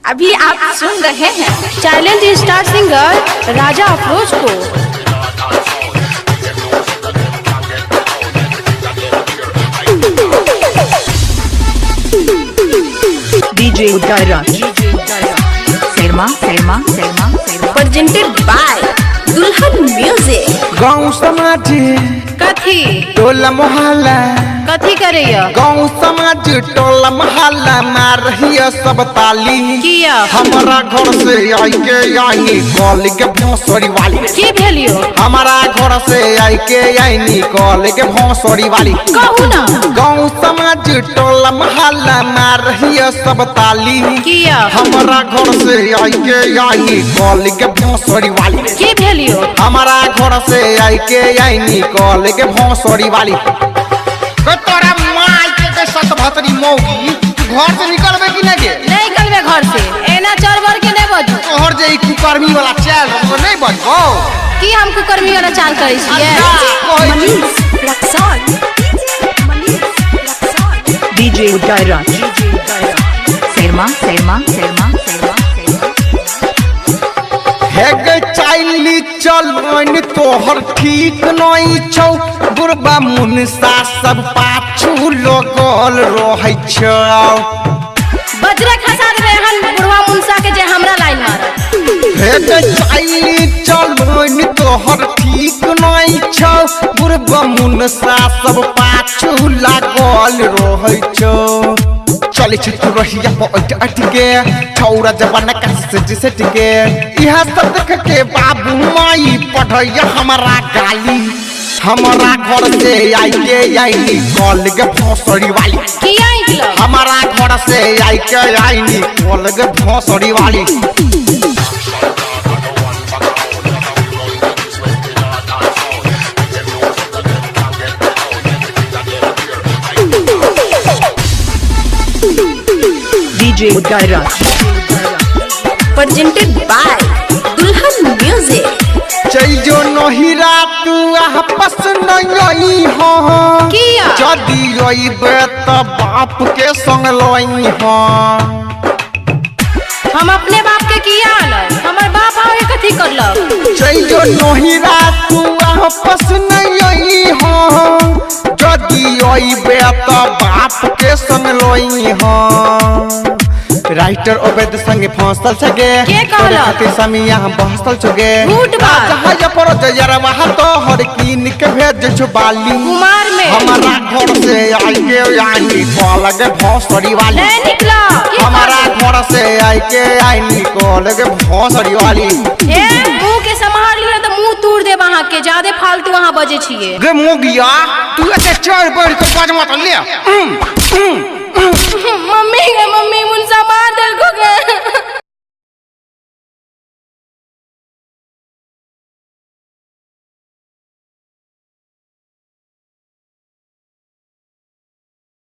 अभी आप सुन रहे हैं talent star singer Raja Afroz को। DJ Udairaj Selma presented by Dulhan music. गाँव समाज कथी टोला मोहल्ला कथी करैया गाँव समाज टोला मोहल्ला मार रही सब ताली किया हमारा घर से आई के आई कॉल के भोसड़ी वाली की भेलियो हमारा घर से आई के आई कॉल के भोसड़ी वाली कहू ना गाँव समाज टोला मोहल्ला मार रही सब ताली किया हमारा घर से आई के आई कॉल के भोसड़ी वाली की भेलियो हमारा घर से आई के आई कॉल के भोसड़ी वाली तोरा माई के सत भतरी मौगी घर से निकलबे कि नहीं गे नहीं निकलबे घर से एना चढ़ के नहीं बजू तोहर जे कुकर्मी वाला चल नहीं बजबो की हम कुकर्मी वाला चाल करै छियै। DJ Udairaj Selma हे गे चाइली चलन तोहर ठीक नहीं छौ बुरबा मुनसा सब पाछू लगल रहै छौ बजरा खसा देबे हन बुढ़वा मुनसा के जे हमरा लाइन मार। हे गे चाइली चलन तोहर ठीक नहीं छौ बुरबा मुनसा सब पाछू लागल रहै छौ चली तू रहिया अट के छौरा जवाना कैसे से टिके यह सब देख के बाबू माई पढ़ैया हमारा गाली हमारा घर से आई के आई कॉल के भोसड़ी वाली किया निकलो हमारा घर से आई के आई कॉल के भोसड़ी वाली DJ Udairaj presented by Dulhan music. चल जो नहिरा तू आपस नहीं हो किया जदी रोइबे त बाप के संग लोई हो हम अपने बाप के किया आलय हमर बाप आवे कथी करलक। चल जो नहिरा तू आपस नहीं हो जदी रोइबे त बाप के संग लोई हो राइटर ओबेद संगे फंसल छगे के कहला खातिर समिया हम बहसल छगे झूठ बात जहाज पर जरा वहां तो हर कीन के भेज छुबाली कुमार में हमारा घर से आई के आई कॉल के भोसड़ी वाली नहीं निकला हमारा घर से आई के आई कॉल के भोसड़ी वाली ए मुंह के संभाल लियो त मुंह तोड़ दे वहां के ज्यादा फालतू वहां बजे छिए। गे मोगिया तू ऐसे चढ़ बढ़ के बाजमा त ले